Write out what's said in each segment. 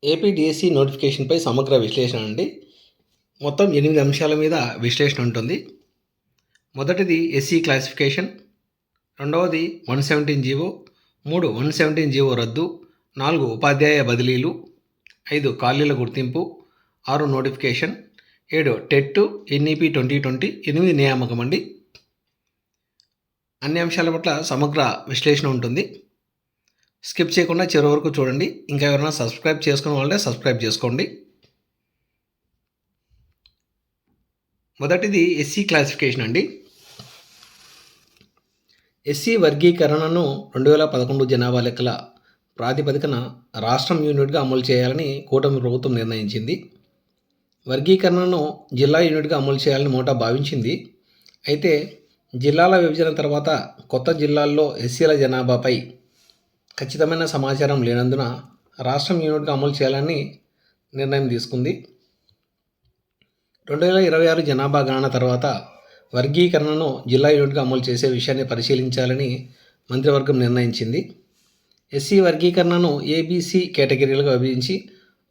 AP DSC నోటిఫికేషన్పై సమగ్ర విశ్లేషణ అండి. మొత్తం 8 అంశాల మీద విశ్లేషణ ఉంటుంది. మొదటిది ఎస్సీ క్లాసిఫికేషన్, రెండవది 117 జీవో, 117 జీవో రద్దు, 4 ఉపాధ్యాయ బదిలీలు, 5 ఖాళీల గుర్తింపు, 6 నోటిఫికేషన్, 7 టెట్ ఎన్ఈపి 2020, 8 నియామకం అండి. అన్ని అంశాల పట్ల సమగ్ర విశ్లేషణ ఉంటుంది. స్కిప్ చేయకుండా చివరి వరకు చూడండి. ఇంకా ఎవరైనా సబ్స్క్రైబ్ చేసుకున్న వాళ్ళే సబ్స్క్రైబ్ చేసుకోండి. మొదటిది ఎస్సీ క్లాసిఫికేషన్ అండి. ఎస్సీ వర్గీకరణను 2011 జనాభా లెక్కల ప్రాతిపదికన రాష్ట్రం యూనిట్గా అమలు చేయాలని కూటమి ప్రభుత్వం నిర్ణయించింది. వర్గీకరణను జిల్లా యూనిట్గా అమలు చేయాలని మోటా భావించింది. అయితే జిల్లాల విభజన తర్వాత కొత్త జిల్లాల్లో ఎస్సీల జనాభాపై ఖచ్చితమైన సమాచారం లేనందున రాష్ట్రం యూనిట్గా అమలు చేయాలని నిర్ణయం తీసుకుంది. 2026 జనాభా గణన తర్వాత వర్గీకరణను జిల్లా యూనిట్గా అమలు చేసే విషయాన్ని పరిశీలించాలని మంత్రివర్గం నిర్ణయించింది. ఎస్సీ వర్గీకరణను ఏబీసీ కేటగిరీలుగా విభజించి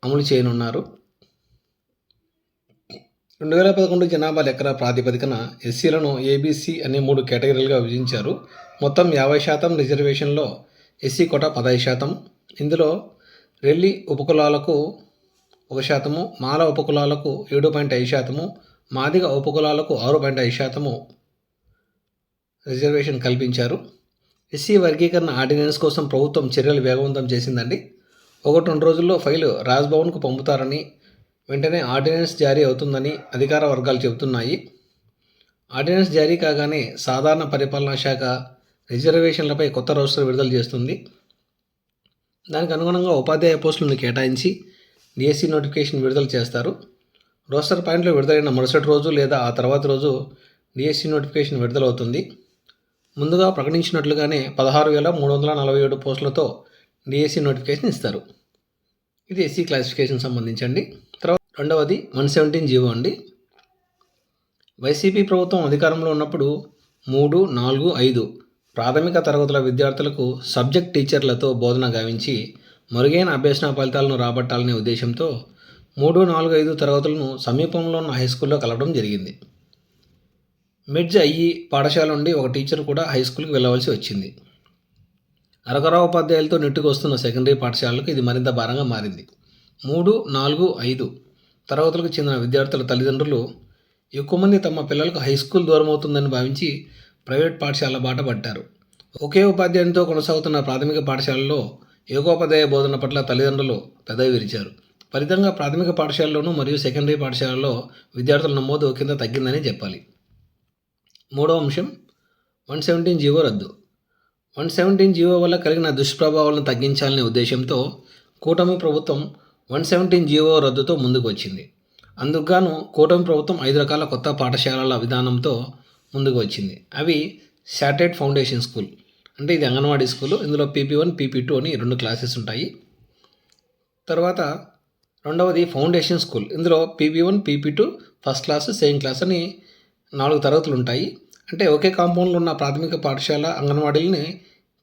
అమలు చేయనున్నారు. 2011 జనాభా లెక్కల ప్రాతిపదికన ఎస్సీలను ఏబీసీ అనే 3 కేటగిరీలుగా విభజించారు. మొత్తం 50% రిజర్వేషన్లో ఎస్సీ కోటా 15%. ఇందులో రెల్లి ఉపకులాలకు 1%, మాల ఉపకులాలకు 7.5%, మాదిగ ఉపకులాలకు 6.5% రిజర్వేషన్ కల్పించారు. ఎస్సీ వర్గీకరణ ఆర్డినెన్స్ కోసం ప్రభుత్వం చర్యలు వేగవంతం చేసిందండి. 1-2 రోజుల్లో ఫైలు రాజ్భవన్కు పంపుతారని, వెంటనే ఆర్డినెన్స్ జారీ అవుతుందని అధికార వర్గాలు చెబుతున్నాయి. ఆర్డినెన్స్ జారీ కాగానే సాధారణ పరిపాలనా శాఖ రిజర్వేషన్లపై కొత్త రోస్టర్ విడుదల చేస్తుంది. దానికి అనుగుణంగా ఉపాధ్యాయ పోస్టులను కేటాయించి డిఎస్సి నోటిఫికేషన్ విడుదల చేస్తారు. రోస్టర్ పాయింట్లు విడుదలైన మరుసటి రోజు లేదా ఆ తర్వాత రోజు డిఎస్సి నోటిఫికేషన్ విడుదలవుతుంది. ముందుగా ప్రకటించినట్లుగానే 16,347 పోస్టులతో డిఎస్సి నోటిఫికేషన్ ఇస్తారు. ఇది ఎస్సీ క్లాసిఫికేషన్ సంబంధించండి. తర్వాత రెండవది 117 జీవో అండి. వైసీపీ ప్రభుత్వం అధికారంలో ఉన్నప్పుడు 3, 4, 5 ప్రాథమిక తరగతుల విద్యార్థులకు సబ్జెక్ట్ టీచర్లతో బోధన గావించి మెరుగైన అభ్యసన ఫలితాలను రాబట్టాలనే ఉద్దేశంతో 3, 4, 5 తరగతులను సమీపంలో ఉన్న హై స్కూల్లో కలపడం జరిగింది. మిడ్జ్ అయ్యి పాఠశాల నుండి ఒక టీచర్ కూడా హై స్కూల్కి వెళ్ళవలసి వచ్చింది. అరకొర ఉపాధ్యాయులతో నెట్టుకొస్తున్న సెకండరీ పాఠశాలలకు ఇది మరింత భారంగా మారింది. 3, 4, 5 తరగతులకు చెందిన విద్యార్థుల తల్లిదండ్రులు ఎక్కువ మంది తమ పిల్లలకు హై స్కూల్ దూరమవుతుందని భావించి ప్రైవేట్ పాఠశాల బాట పట్టారు. ఒకే ఉపాధ్యాయునితో కొనసాగుతున్న ప్రాథమిక పాఠశాలలో ఏకోపాధ్యాయ బోధన పట్ల తల్లిదండ్రులు పెదవి విరిచారు. ఫలితంగా ప్రాథమిక పాఠశాలలోనూ మరియు సెకండరీ పాఠశాలలో విద్యార్థుల నమోదు కింద తగ్గిందని చెప్పాలి. మూడవ అంశం 117 జీవో రద్దు. 117 జీవో వల్ల కలిగిన దుష్ప్రభావాలను తగ్గించాలనే ఉద్దేశంతో కూటమి ప్రభుత్వం 117 జీవో రద్దుతో ముందుకు వచ్చింది. అందుకుగాను కూటమి ప్రభుత్వం 5 రకాల కొత్త పాఠశాలల విధానంతో ముందుకు వచ్చింది. అవి శాటెడ్ ఫౌండేషన్ స్కూల్, అంటే ఇది అంగన్వాడీ స్కూలు. ఇందులో PP1, PP2 అని 2 క్లాసెస్ ఉంటాయి. తర్వాత రెండవది ఫౌండేషన్ స్కూల్. ఇందులో PP1, PP2 first class, second class అని 4 తరగతులు ఉంటాయి. అంటే ఒకే కాంపౌండ్లో ఉన్న ప్రాథమిక పాఠశాల, అంగన్వాడీలని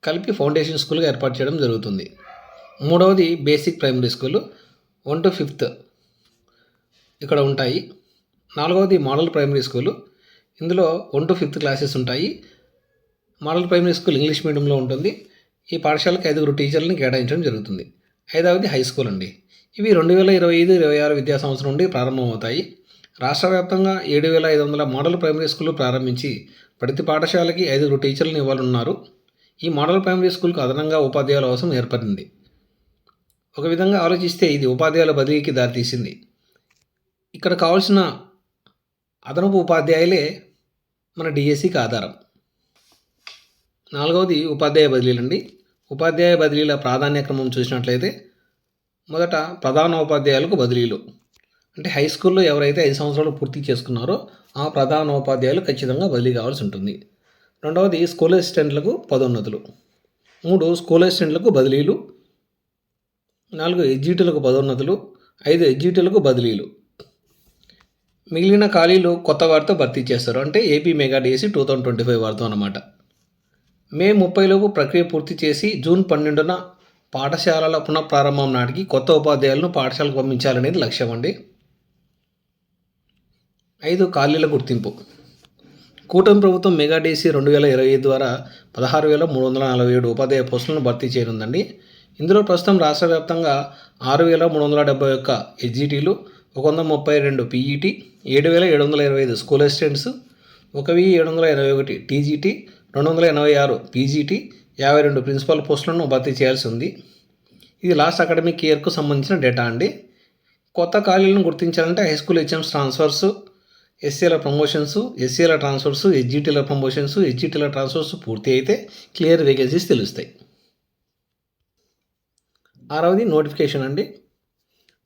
కలిపి ఫౌండేషన్ స్కూల్గా ఏర్పాటు చేయడం జరుగుతుంది. మూడవది basic primary school 1 to 5th ఇక్కడ ఉంటాయి. నాలుగవది మోడల్ ప్రైమరీ స్కూలు. ఇందులో 1 to 5th క్లాసెస్ ఉంటాయి. మోడల్ ప్రైమరీ స్కూల్ ఇంగ్లీష్ మీడియంలో ఉంటుంది. ఈ పాఠశాలకు 5 టీచర్లను కేటాయించడం జరుగుతుంది. ఐదవది హై స్కూల్ అండి. ఇవి 2025-26 విద్యా సంవత్సరం నుండి ప్రారంభమవుతాయి. రాష్ట్ర వ్యాప్తంగా 7,500 మోడల్ ప్రైమరీ స్కూళ్ళు ప్రారంభించి ప్రతి పాఠశాలకి 5 టీచర్లను ఇవ్వాలన్నారు. ఈ మోడల్ ప్రైమరీ స్కూల్కు అదనంగా ఉపాధ్యాయుల అవసరం ఏర్పడింది. ఒక విధంగా ఆలోచిస్తే ఇది ఉపాధ్యాయుల బదిలీకి దారితీసింది. ఇక్కడ కావాల్సిన అదనపు ఉపాధ్యాయులే మన డిఎస్సికి ఆధారం. నాలుగవది ఉపాధ్యాయ బదిలీలండి. ఉపాధ్యాయ బదిలీల ప్రాధాన్య క్రమం చూసినట్లయితే మొదట ప్రధాన ఉపాధ్యాయులకు బదిలీలు, అంటే హై స్కూల్లో ఎవరైతే 5 సంవత్సరాలు పూర్తి చేసుకున్నారో ఆ ప్రధాన ఉపాధ్యాయులు ఖచ్చితంగా బదిలీ కావాల్సి ఉంటుంది. రెండవది స్కూల్ అసిస్టెంట్లకు పదోన్నతులు. 3 స్కూల్ అసిస్టెంట్లకు బదిలీలు. 4 ఎడ్జిటీలకు పదోన్నతులు. 5 ఎడ్జిటీలకు బదిలీలు. మిగిలిన ఖాళీలు కొత్త వారితో భర్తీ చేస్తారు, అంటే ఏపీ మెగా డిఎస్సి 2025 వారితో అన్నమాట. మే 30 లోపు ప్రక్రియ పూర్తి చేసి జూన్ 12న పాఠశాలల పునఃప్రారంభం నాటికి కొత్త ఉపాధ్యాయులను పాఠశాలకు పంపించాలనేది లక్ష్యం అండి. 5 ఖాళీల గుర్తింపు. కూటమి ప్రభుత్వం మెగా డీసీ 2025 ద్వారా 16,347 ఉపాధ్యాయ పోస్టులను భర్తీ చేయనుందండి. ఇందులో ప్రస్తుతం రాష్ట్ర వ్యాప్తంగా 6,371 హెచ్జిటీలు, 132 PET, 7,725 school assistants, 1,781 TGT, 286 PGT, 52 principal పోస్టులను భర్తీ చేయాల్సి ఉంది. ఇది లాస్ట్ అకాడమిక్ ఇయర్కు సంబంధించిన డేటా అండి. కొత్త ఖాళీలను గుర్తించాలంటే హై స్కూల్ హెచ్ఎంస్ ట్రాన్స్ఫర్స్, ఎస్సీల ప్రమోషన్స్, ఎస్సీల ట్రాన్స్ఫర్స్, హెచ్జిటీల ప్రమోషన్స్, హెచ్జిటీల ట్రాన్స్ఫర్స్ పూర్తి అయితే క్లియర్ వేకెన్సీస్ తెలుస్తాయి. 6వది నోటిఫికేషన్ అండి.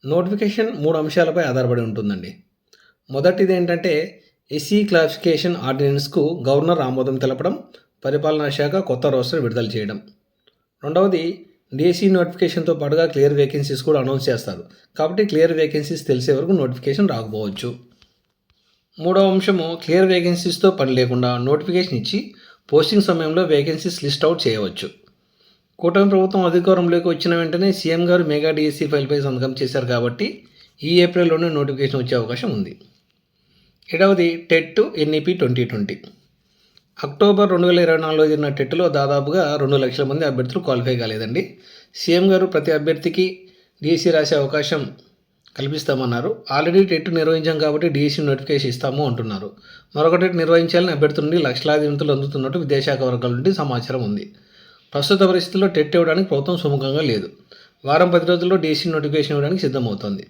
నోటిఫికేషన్ 3 అంశాలపై ఆధారపడి ఉంటుందండి. మొదటిది ఏంటంటే ఎస్సీ క్లాసిఫికేషన్ ఆర్డినెన్స్కు గవర్నర్ ఆమోదం తెలపడం, పరిపాలనా శాఖ కొత్త రోస్టర్ విడుదల చేయడం. రెండవది డిఎస్సి నోటిఫికేషన్తో పాటుగా క్లియర్ వేకెన్సీస్ కూడా అనౌన్స్ చేస్తారు. కాబట్టి క్లియర్ వేకెన్సీస్ తెలిసే వరకు నోటిఫికేషన్ రాకపోవచ్చు. మూడవ అంశము క్లియర్ వేకెన్సీస్తో పని లేకుండా నోటిఫికేషన్ ఇచ్చి పోస్టింగ్ సమయంలో వేకెన్సీస్ లిస్ట్ అవుట్ చేయవచ్చు. కూటమి ప్రభుత్వం అధికారంలోకి వచ్చిన వెంటనే సీఎం గారు మెగా డిఎస్సి ఫైల్పై సంతకం చేశారు కాబట్టి ఈ ఏప్రిల్లోనే నోటిఫికేషన్ వచ్చే అవకాశం ఉంది. 7వది టెట్ ఎన్ఈపీ 2020. అక్టోబర్ 2024లో జరిగిన టెట్లో దాదాపుగా 2 లక్షల మంది అభ్యర్థులు క్వాలిఫై కాలేదండి. సీఎం గారు ప్రతి అభ్యర్థికి డిఎస్సి రాసే అవకాశం కల్పిస్తామన్నారు. ఆల్రెడీ టెట్ నిర్వహించాం కాబట్టి డిఎస్సి నోటిఫికేషన్ ఇస్తాము అంటున్నారు. మరొక టెట్ నిర్వహించాలని అభ్యర్థుల నుండి లక్షలాది వినతులు అందుతున్నట్టు విద్యాశాఖ వర్గాల నుండి సమాచారం ఉంది. ప్రస్తుత పరిస్థితుల్లో టెట్ ఇవ్వడానికి ప్రభుత్వం సుముఖంగా లేదు. వారం 10 రోజుల్లో డిఎస్సి నోటిఫికేషన్ ఇవ్వడానికి సిద్ధమవుతోంది.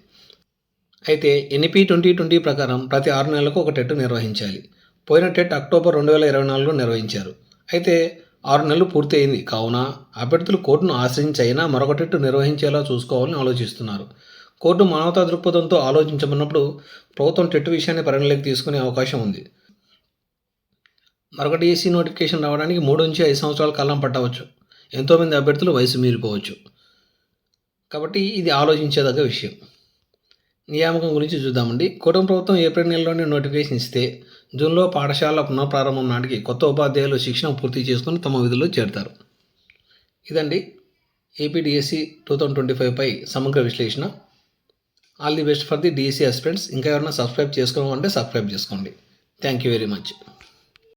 అయితే ఎన్ఈపీ 2020 ప్రకారం ప్రతి 6 నెలలకు ఒక టెట్ నిర్వహించాలి. పోయిన టెట్ అక్టోబర్ 2024లో నిర్వహించారు. అయితే 6 నెలలు పూర్తి అయింది కావున అభ్యర్థులు కోర్టును ఆశ్రయించైనా మరొక టెట్ నిర్వహించేలా చూసుకోవాలని ఆలోచిస్తున్నారు. కోర్టు మానవతా దృక్పథంతో ఆలోచించమన్నప్పుడు ప్రభుత్వం టెట్ విషయాన్ని పరిగణలోకి తీసుకునే అవకాశం ఉంది. మరొక డిఎస్సి నోటిఫికేషన్ రావడానికి 3 నుంచి 5 సంవత్సరాల కాలం పట్టవచ్చు. ఎంతోమంది అభ్యర్థులు వయసు మీరిపోవచ్చు. కాబట్టి ఇది ఆలోచించేదగ్గ విషయం. నియామకం గురించి చూద్దామండి. కూటమి ప్రభుత్వం ఏప్రిల్ నెలలోనే నోటిఫికేషన్ ఇస్తే జూన్లో పాఠశాల పునఃప్రారంభం నాటికి కొత్త ఉపాధ్యాయులు శిక్షణ పూర్తి చేసుకుని తమ విధుల్లో చేరుతారు. ఇదండి ఏపీ డిఎస్సి 2025 పై సమగ్ర విశ్లేషణ. All the best for the DSC aspirants. ఇంకా ఎవరైనా సబ్స్క్రైబ్ చేసుకోవాలంటే సబ్స్క్రైబ్ చేసుకోండి. Thank you very much.